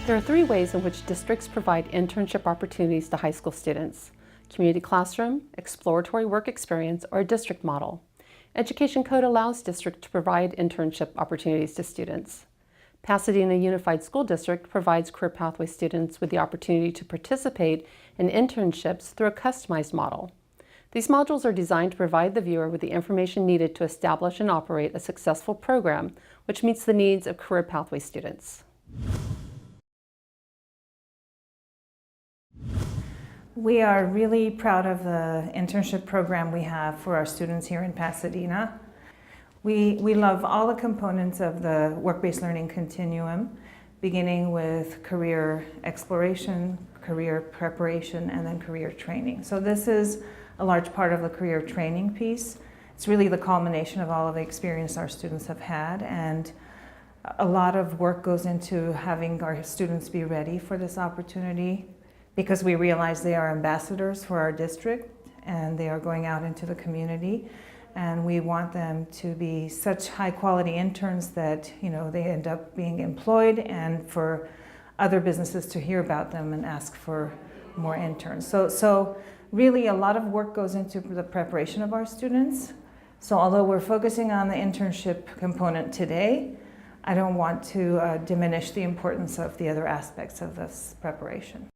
There are three ways in which districts provide internship opportunities to high school students: community classroom, exploratory work experience, or a district model. Education Code allows districts to provide internship opportunities to students. Pasadena Unified School District provides career pathway students with the opportunity to participate in internships through a customized model. These modules are designed to provide the viewer with the information needed to establish and operate a successful program which meets the needs of career pathway students. We are really proud of the internship program we have for our students here in Pasadena. We love all the components of the work-based learning continuum, beginning with career exploration, career preparation, and then career training. So this is a large part of the career training piece. It's really the culmination of all of the experience our students have had, and a lot of work goes into having our students be ready for this opportunity, because we realize they are ambassadors for our district and they are going out into the community, and we want them to be such high quality interns that they end up being employed, and for other businesses to hear about them and ask for more interns. So really a lot of work goes into the preparation of our students. So although we're focusing on the internship component today, I don't want to diminish the importance of the other aspects of this preparation.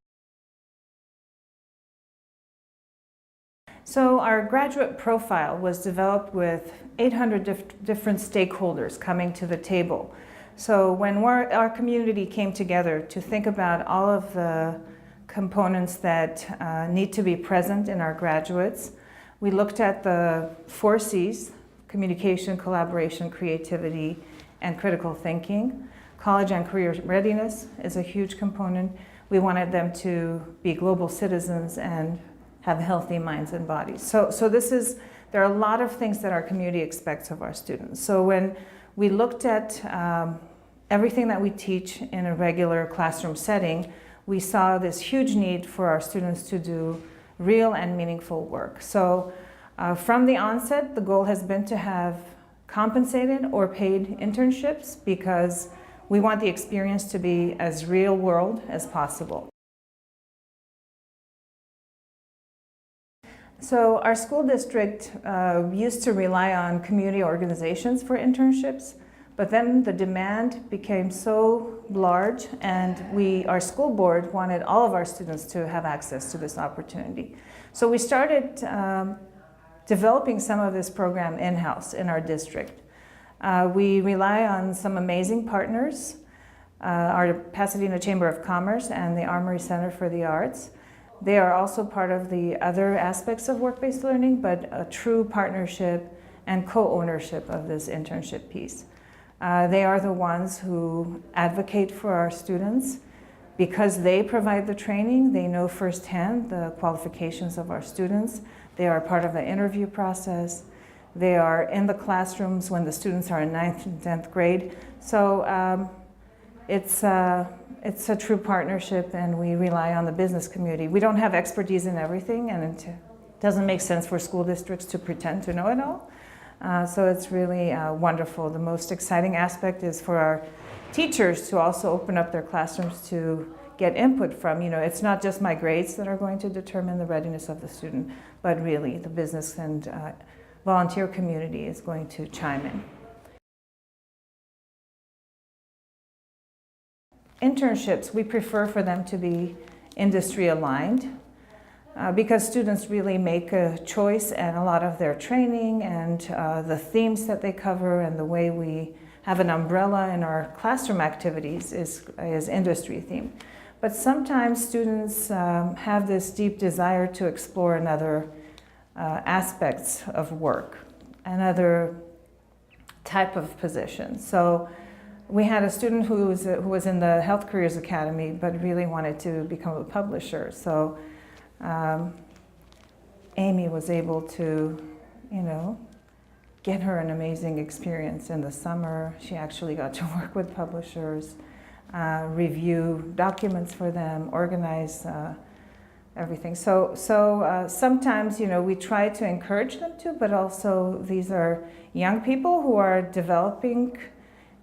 So our graduate profile was developed with 800 different stakeholders coming to the table. So when our community came together to think about all of the components that need to be present in our graduates, we looked at the 4 C's: communication, collaboration, creativity, and critical thinking. College and career readiness is a huge component. We wanted them to be global citizens and have healthy minds and bodies. So there are a lot of things that our community expects of our students. So when we looked at everything that we teach in a regular classroom setting, we saw this huge need for our students to do real and meaningful work. So from the onset, the goal has been to have compensated or paid internships, because we want the experience to be as real world as possible. So our school district used to rely on community organizations for internships, but then the demand became so large, and our school board wanted all of our students to have access to this opportunity. So we started developing some of this program in-house in our district. We rely on some amazing partners, our Pasadena Chamber of Commerce and the Armory Center for the Arts. They are also part of the other aspects of work-based learning, but a true partnership and co-ownership of this internship piece. They are the ones who advocate for our students. Because they provide the training, they know firsthand the qualifications of our students. They are part of the interview process. They are in the classrooms when the students are in 9th and 10th grade. So it's a true partnership, and we rely on the business community. We don't have expertise in everything, and it doesn't make sense for school districts to pretend to know it all. So it's really wonderful. The most exciting aspect is for our teachers to also open up their classrooms to get input from. It's not just my grades that are going to determine the readiness of the student, but really the business and volunteer community is going to chime in. Internships, we prefer for them to be industry aligned, because students really make a choice, and a lot of their training and the themes that they cover and the way we have an umbrella in our classroom activities is industry themed. But sometimes students have this deep desire to explore another aspects of work, another type of position. So we had a student who was in the Health Careers Academy, but really wanted to become a publisher. So Amy was able to, get her an amazing experience in the summer. She actually got to work with publishers, review documents for them, organize everything. So sometimes, we try to encourage them to, but also these are young people who are developing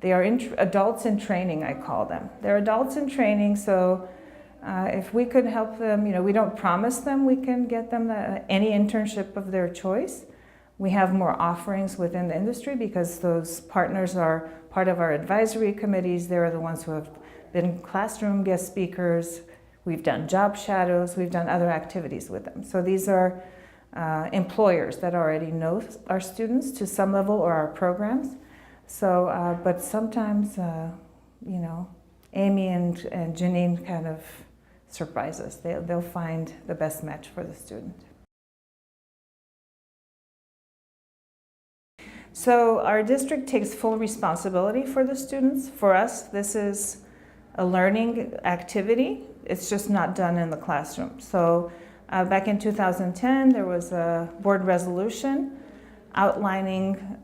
They are adults in training, I call them. They're adults in training, so if we could help them, we don't promise them we can get them any internship of their choice. We have more offerings within the industry because those partners are part of our advisory committees. They're the ones who have been classroom guest speakers. We've done job shadows. We've done other activities with them. So these are employers that already know our students to some level or our programs. So, but sometimes, Amy and Janine kind of surprise us. They'll find the best match for the student. So our district takes full responsibility for the students. For us, this is a learning activity. It's just not done in the classroom. So back in 2010, there was a board resolution outlining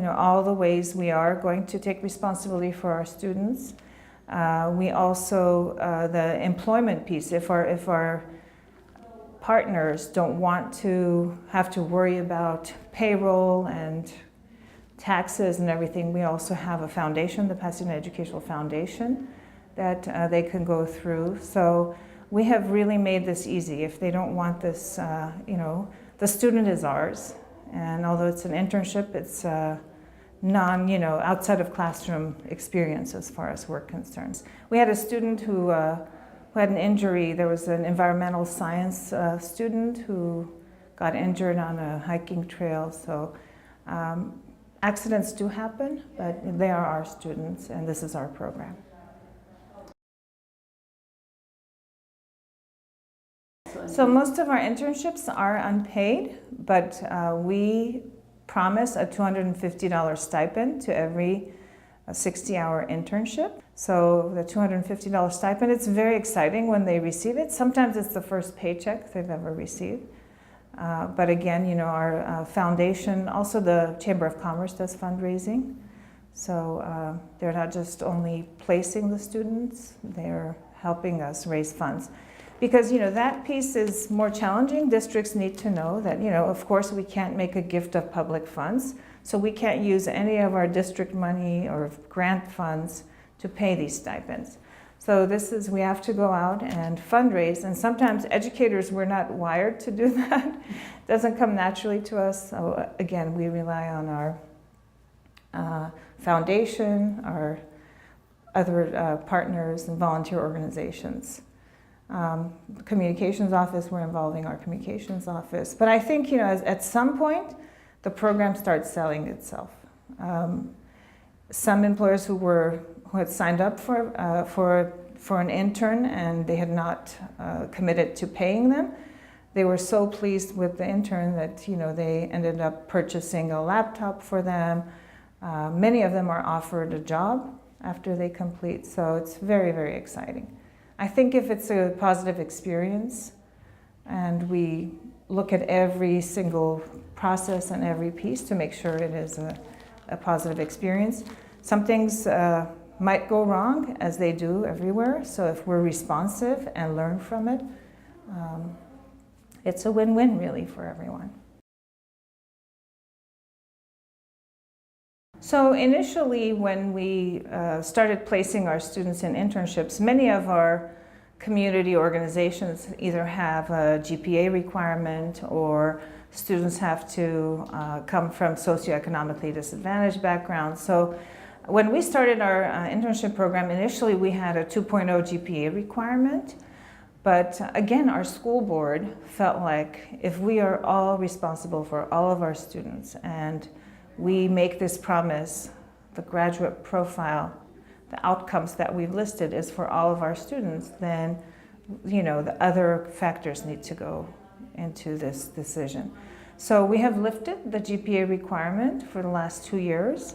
all the ways we are going to take responsibility for our students. We also, the employment piece, if our partners don't want to have to worry about payroll and taxes and everything, we also have a foundation, the Pasadena Educational Foundation, that they can go through. So we have really made this easy. If they don't want this, the student is ours. And although it's an internship, it's outside of classroom experience as far as we're concerned. We had a student who had an injury. There was an environmental science student who got injured on a hiking trail. So accidents do happen, but they are our students, and this is our program. So most of our internships are unpaid, but we promise a $250 stipend to every 60-hour internship. So the $250 stipend, it's very exciting when they receive it. Sometimes it's the first paycheck they've ever received. But again, our foundation, also the Chamber of Commerce does fundraising. So they're not just only placing the students, they're helping us raise funds. Because that piece is more challenging. Districts need to know that of course we can't make a gift of public funds, so we can't use any of our district money or grant funds to pay these stipends. So we have to go out and fundraise, and sometimes educators, we're not wired to do that. It doesn't come naturally to us. So again, we rely on our foundation, our other partners and volunteer organizations. Communications office, we're involving our communications office. But I think, at some point, the program starts selling itself. Some employers who had signed up for an intern and they had not committed to paying them, they were so pleased with the intern that, they ended up purchasing a laptop for them. Many of them are offered a job after they complete, so it's very, very exciting. I think if it's a positive experience and we look at every single process and every piece to make sure it is a positive experience, some things might go wrong, as they do everywhere. So if we're responsive and learn from it, it's a win-win really for everyone. So initially, when we started placing our students in internships, many of our community organizations either have a GPA requirement or students have to come from socioeconomically disadvantaged backgrounds. So when we started our internship program, initially we had a 2.0 GPA requirement. But again, our school board felt like if we are all responsible for all of our students and we make this promise, the graduate profile, the outcomes that we've listed is for all of our students, then the other factors need to go into this decision. So we have lifted the GPA requirement for the last 2 years,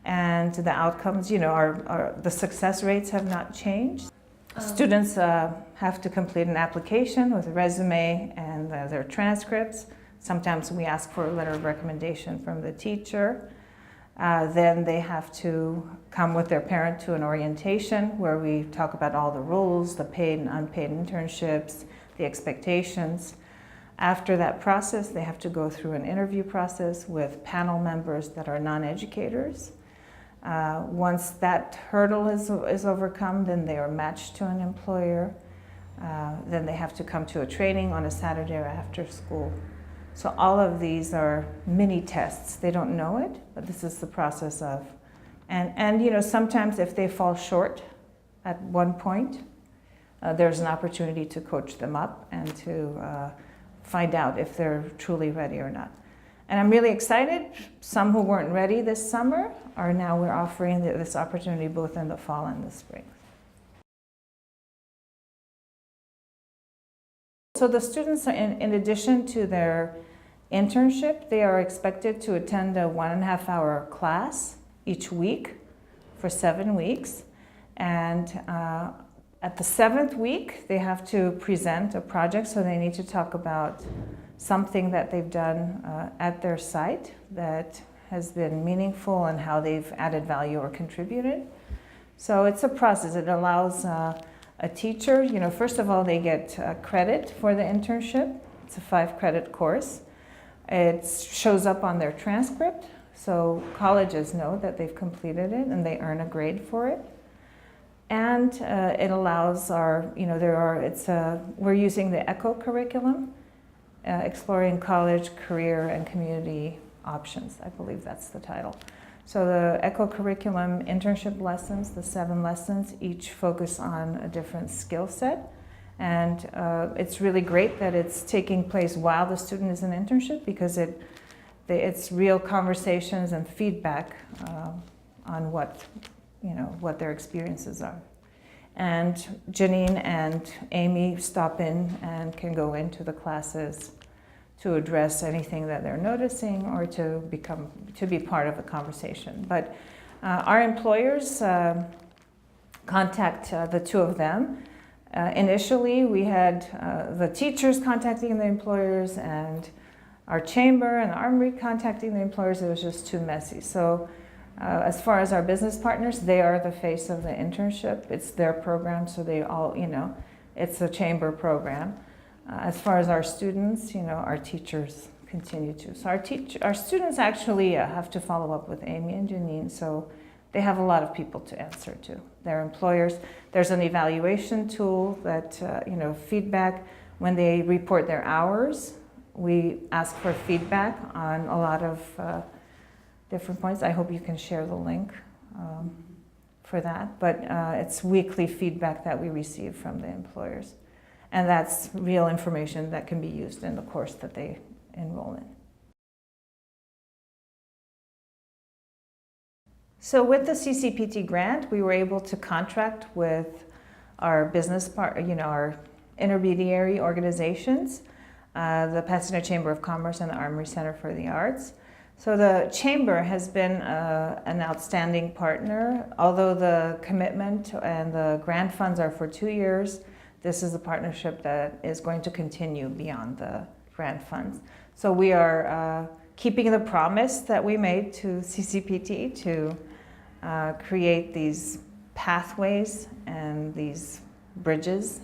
and the outcomes, the success rates have not changed. Students have to complete an application with a resume and their transcripts. Sometimes we ask for a letter of recommendation from the teacher. Then they have to come with their parent to an orientation where we talk about all the rules, the paid and unpaid internships, the expectations. After that process, they have to go through an interview process with panel members that are non-educators. Once that hurdle is overcome, then they are matched to an employer. Then they have to come to a training on a Saturday or after school. So all of these are mini tests. They don't know it, but this is the process of. And you know, sometimes if they fall short at one point, there's an opportunity to coach them up and to find out if they're truly ready or not. And I'm really excited. Some who weren't ready this summer are now, we're offering this opportunity both in the fall and the spring. So the students, in addition to their internship, they are expected to attend a 1.5-hour class each week for 7 weeks. And at the 7th week, they have to present a project, so they need to talk about something that they've done at their site that has been meaningful and how they've added value or contributed. So it's a process. It allows a teacher, you know, first of all, they get credit for the internship. It's a 5-credit course. It shows up on their transcript, so colleges know that they've completed it and they earn a grade for it. And it allows our, you know, we're using the ECHO curriculum, exploring college, career, and community options. I believe that's the title. So the ECHO curriculum internship lessons, the 7 lessons, each focus on a different skill set. And it's really great that it's taking place while the student is in internship, because it's real conversations and feedback on what their experiences are. And Janine and Amy stop in and can go into the classes to address anything that they're noticing or to be part of a conversation. But our employers contact the 2 of them. Initially, we had the teachers contacting the employers and our chamber and the Armory contacting the employers. It was just too messy. So as far as our business partners, they are the face of the internship. It's their program, so they all, you know, it's a chamber program. As far as our students, you know, our teachers continue to. So our students actually have to follow up with Amy and Janine, so they have a lot of people to answer to. Their employers, there's an evaluation tool that, you know, feedback. When they report their hours, we ask for feedback on a lot of different points. I hope you can share the link for that. But it's weekly feedback that we receive from the employers. And that's real information that can be used in the course that they enroll in. So with the CCPT grant, we were able to contract with our business our intermediary organizations, the Pasadena Chamber of Commerce and the Armory Center for the Arts. So the Chamber has been an outstanding partner. Although the commitment and the grant funds are for 2 years, this is a partnership that is going to continue beyond the grant funds. So we are keeping the promise that we made to CCPT to create these pathways and these bridges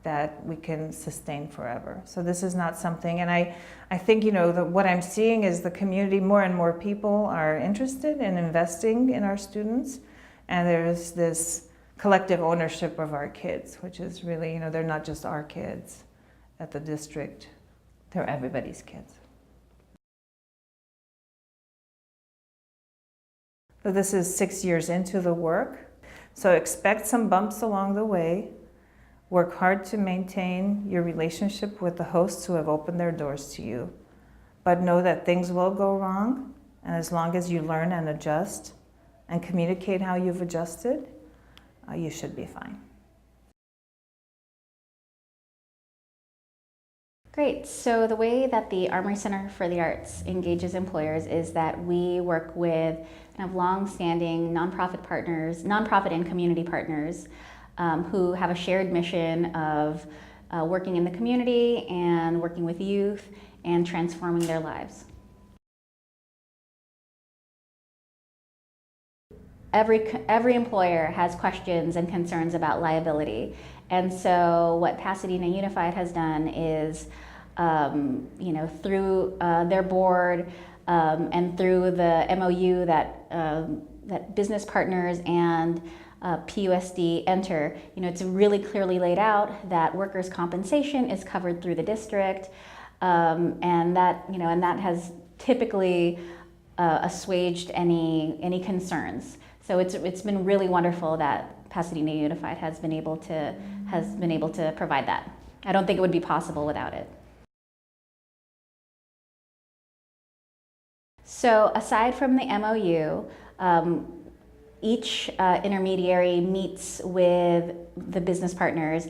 that we can sustain forever. So this is not something, and I think, you know, what I'm seeing is the community, more and more people are interested in investing in our students, and there's this collective ownership of our kids, which is really, you know, they're not just our kids at the district, they're everybody's kids. So this is 6 years into the work, so expect some bumps along the way. Work hard to maintain your relationship with the hosts who have opened their doors to you. But know that things will go wrong, and as long as you learn and adjust and communicate how you've adjusted, you should be fine. Great. So the way that the Armory Center for the Arts engages employers is that we work with kind of long-standing nonprofit partners, nonprofit and community partners who have a shared mission of working in the community and working with youth and transforming their lives. Every employer has questions and concerns about liability, and so what Pasadena Unified has done is, through their board and through the MOU that that business partners and PUSD enter, it's really clearly laid out that workers' compensation is covered through the district, and that has typically assuaged any concerns. So it's been really wonderful that Pasadena Unified has been able to provide that. I don't think it would be possible without it. So aside from the MOU, each intermediary meets with the business partners,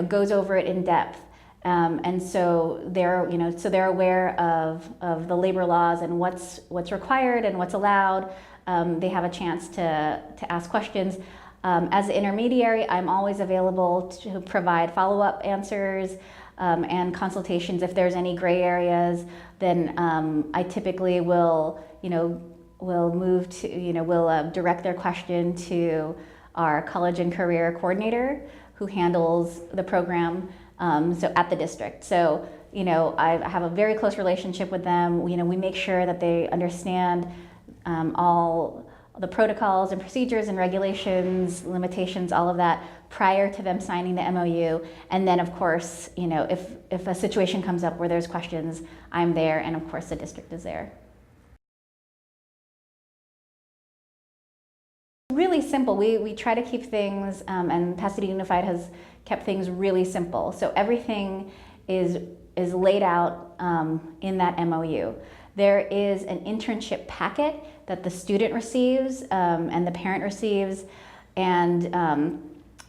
goes over it in depth, and so they're aware of the labor laws and what's required and what's allowed. They have a chance to ask questions. As an intermediary, I'm always available to provide follow-up answers and consultations. If there's any gray areas, then I typically will move to, we'll direct their question to our college and career coordinator who handles the program so at the district. So, I have a very close relationship with them. We make sure that they understand all the protocols and procedures and regulations, limitations, all of that prior to them signing the MOU. And then of course, if a situation comes up where there's questions, I'm there, and of course the district is there. Really simple. We try to keep things, and Pasadena Unified has kept things really simple. So everything is laid out in that MOU. There is an internship packet that the student receives and the parent receives, and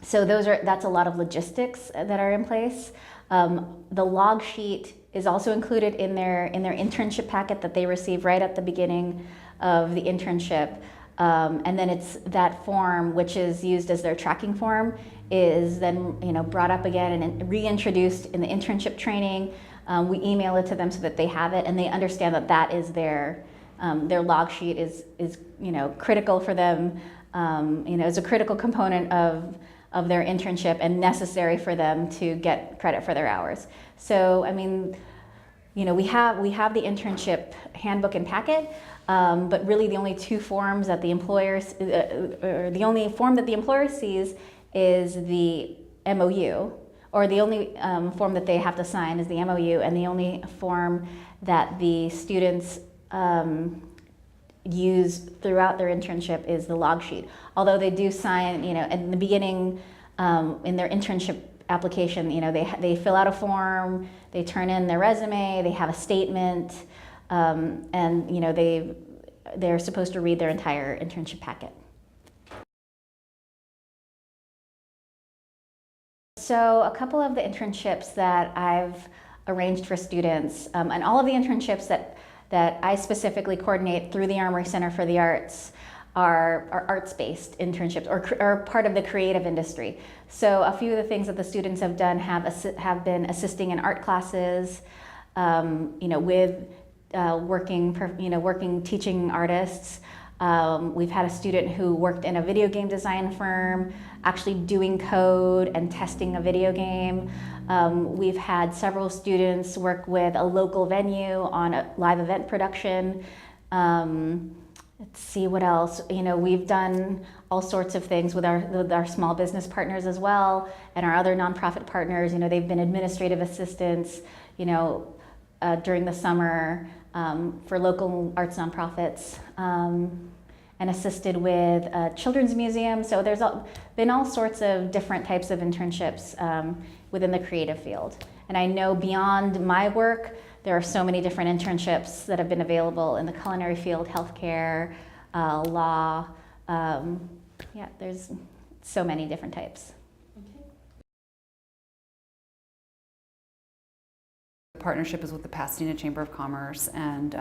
so that's a lot of logistics that are in place. The log sheet is also included in their internship packet that they receive right at the beginning of the internship. And then it's that form, which is used as their tracking form, is then brought up again and reintroduced in the internship training. We email it to them so that they have it and they understand that is their log sheet is critical for them. It's a critical component of their internship and necessary for them to get credit for their hours. So we have the internship handbook and packet. But really the only two forms that the employer, or the only form that the employer sees is the MOU, or the only form that they have to sign is the MOU, and the only form that the students use throughout their internship is the log sheet. Although they do sign, in the beginning, in their internship application, they fill out a form, they turn in their resume, they have a statement, and they're supposed to read their entire internship packet. So a couple of the internships that I've arranged for students, and all of the internships that I specifically coordinate through the Armory Center for the Arts are arts-based internships or part of the creative industry. So a few of the things that the students have done have been assisting in art classes, with working teaching artists. We've had a student who worked in a video game design firm, actually doing code and testing a video game. We've had several students work with a local venue on a live event production. Let's see what else. We've done all sorts of things with our small business partners as well, and our other nonprofit partners. They've been administrative assistants, during the summer for local arts nonprofits, and assisted with a children's museum. So there's been all sorts of different types of internships within the creative field. And I know beyond my work, there are so many different internships that have been available in the culinary field, healthcare, law. There's so many different types. The partnership is with the Pasadena Chamber of Commerce, and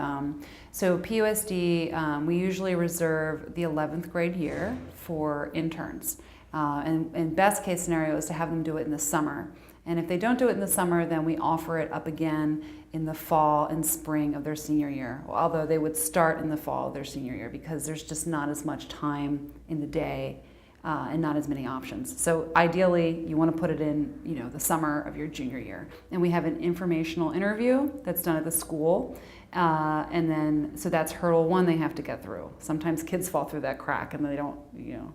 so PUSD, we usually reserve the 11th grade year for interns. And best case scenario is to have them do it in the summer. And if they don't do it in the summer, then we offer it up again in the fall and spring of their senior year, although they would start in the fall of their senior year because there's just not as much time in the day and not as many options. So ideally, you want to put it in, the summer of your junior year. And we have an informational interview that's done at the school. And then, so that's hurdle one they have to get through. Sometimes kids fall through that crack and they don't,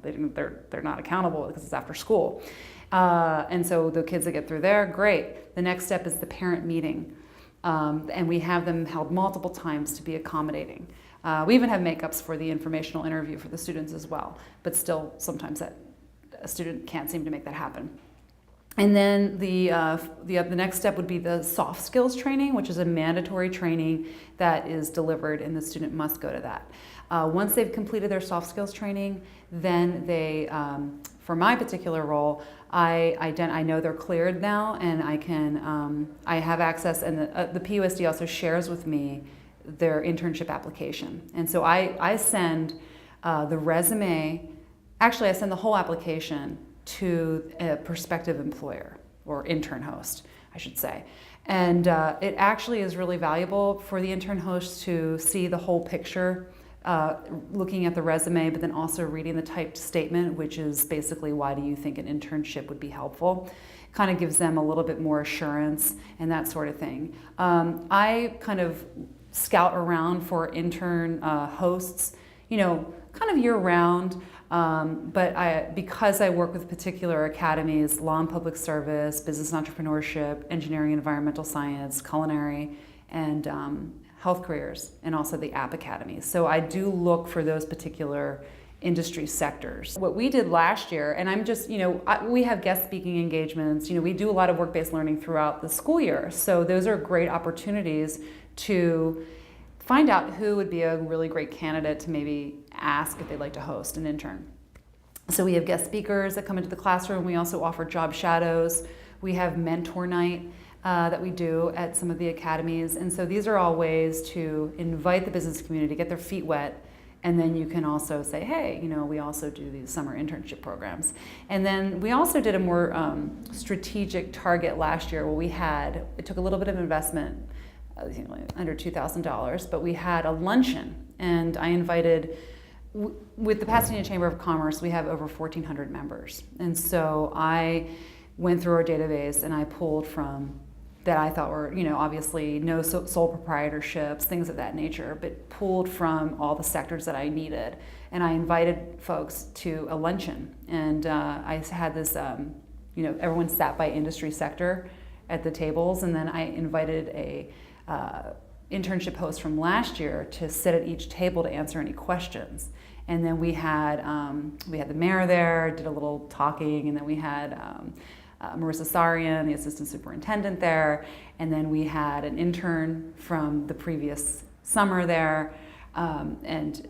they're not accountable because it's after school. And so the kids that get through there, great. The next step is the parent meeting. And we have them held multiple times to be accommodating. We even have makeups for the informational interview for the students as well, but still sometimes a student can't seem to make that happen. And then the next step would be the soft skills training, which is a mandatory training that is delivered and the student must go to that. Once they've completed their soft skills training, then they, for my particular role, I know they're cleared now and I have access, and the PUSD also shares with me their internship application. And so I send the resume, actually I send the whole application to a prospective employer or intern host, I should say. And it actually is really valuable for the intern host to see the whole picture, looking at the resume, but then also reading the typed statement, which is basically, why do you think an internship would be helpful? Kind of gives them a little bit more assurance and that sort of thing. I kind of scout around for intern hosts, kind of year round. But because I work with particular academies, law and public service, business and entrepreneurship, engineering and environmental science, culinary, and health careers, and also the app academies. So I do look for those particular industry sectors. What we did last year, and I'm just, we have guest speaking engagements, we do a lot of work-based learning throughout the school year. So those are great opportunities to find out who would be a really great candidate to maybe ask if they'd like to host an intern. So we have guest speakers that come into the classroom. We also offer job shadows. We have mentor night that we do at some of the academies. And so these are all ways to invite the business community, get their feet wet, and then you can also say, hey, we also do these summer internship programs. And then we also did a more strategic target last year where it took a little bit of investment, under $2,000, but we had a luncheon, and I invited, with the Pasadena Chamber of Commerce, we have over 1,400 members. And so I went through our database and I pulled from that I thought were, obviously no sole proprietorships, things of that nature, but pulled from all the sectors that I needed. And I invited folks to a luncheon. And I had this, everyone sat by industry sector at the tables, and then I invited a internship host from last year to sit at each table to answer any questions. And then we had the mayor there, did a little talking, and then we had Marissa Sarian, the assistant superintendent, there, and then we had an intern from the previous summer there, and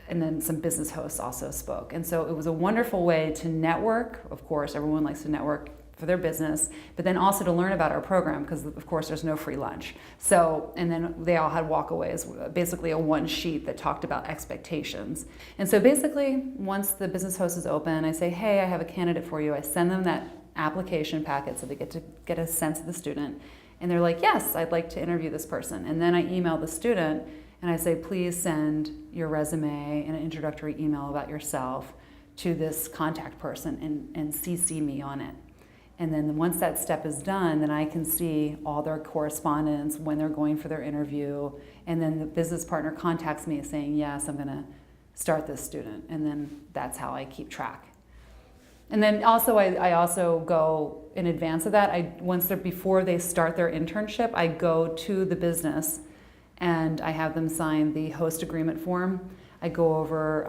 then some business hosts also spoke. And so it was a wonderful way to network. Of course, everyone likes to network for their business, but then also to learn about our program, because of course there's no free lunch. So, and then they all had walkaways, basically a one sheet that talked about expectations. And so basically, once the business host is open, I say, hey, I have a candidate for you. I send them that application packet so they get to get a sense of the student. And they're like, yes, I'd like to interview this person. And then I email the student and I say, please send your resume and an introductory email about yourself to this contact person and CC me on it. And then once that step is done, then I can see all their correspondence, when they're going for their interview, and then the business partner contacts me saying, yes, I'm gonna start this student, and then that's how I keep track. And then also, I also go in advance of that. Before they start their internship, I go to the business and I have them sign the host agreement form. I go over,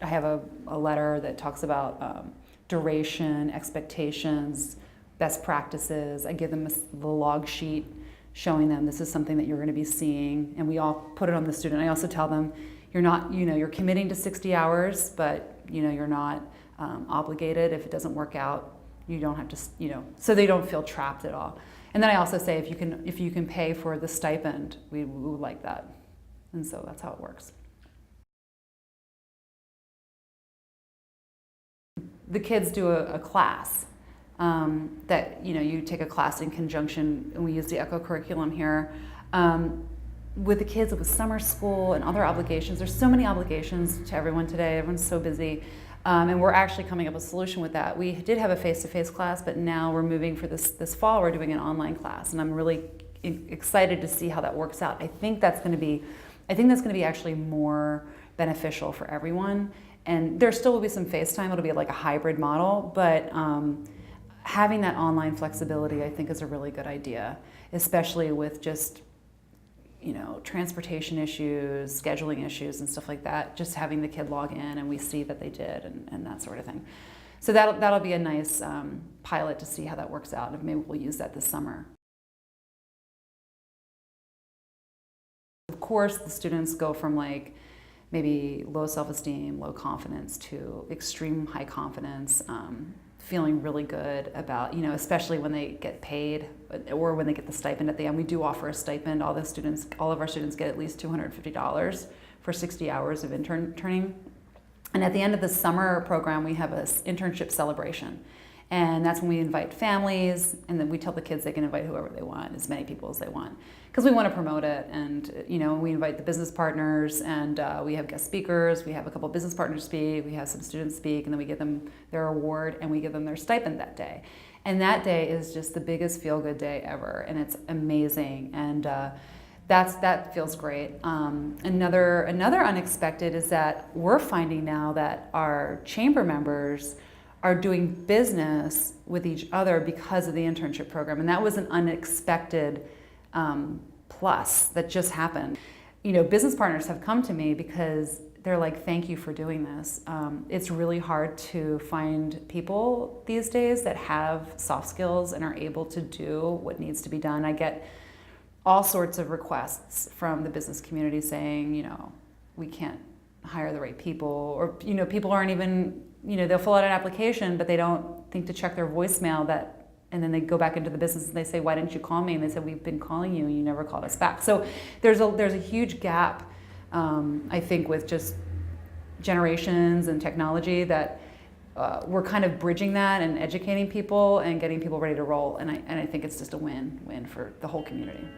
I have a letter that talks about duration, expectations, best practices. I give them the log sheet showing them this is something that you're going to be seeing, and we all put it on the student. I also tell them you're committing to 60 hours, but you're not obligated. If it doesn't work out, you don't have to, so they don't feel trapped at all. And then I also say, if you can pay for the stipend, we would like that. And so that's how it works. The kids do a class that, you take a class in conjunction, and we use the ECHO curriculum here. With the kids, with summer school and other obligations, there's so many obligations to everyone today. Everyone's so busy. And we're actually coming up with a solution with that. We did have a face-to-face class, but now we're moving for this fall, we're doing an online class, and I'm really excited to see how that works out. I think that's going to be actually more beneficial for everyone. And there still will be some FaceTime, it'll be like a hybrid model, but having that online flexibility I think is a really good idea, especially with just, you know, transportation issues, scheduling issues and stuff like that, just having the kid log in and we see that they did and that sort of thing. So that'll be a nice pilot to see how that works out, and maybe we'll use that this summer. Of course, the students go from like maybe low self-esteem, low confidence to extreme high confidence, feeling really good about, you know, especially when they get paid or when they get the stipend at the end. We do offer a stipend. All of our students get at least $250 for 60 hours of interning. And at the end of the summer program, we have an internship celebration. And that's when we invite families, and then we tell the kids they can invite whoever they want, as many people as they want, because we want to promote it. And you know, we invite the business partners, and we have guest speakers. We have a couple of business partners speak. We have some students speak, and then we give them their award, and we give them their stipend that day. And that day is just the biggest feel-good day ever, and it's amazing. And that feels great. Another unexpected is that we're finding now that our chamber members are doing business with each other because of the internship program. And that was an unexpected plus that just happened. You know, business partners have come to me because they're like, thank you for doing this. It's really hard to find people these days that have soft skills and are able to do what needs to be done. I get all sorts of requests from the business community saying, you know, we can't hire the right people, or, you know, people aren't even, you know, they'll fill out an application, but they don't think to check their voicemail, and then they go back into the business and they say, why didn't you call me? And they said, we've been calling you and you never called us back. So there's a huge gap, I think, with just generations and technology that we're kind of bridging that and educating people and getting people ready to roll. And I think it's just a win-win for the whole community.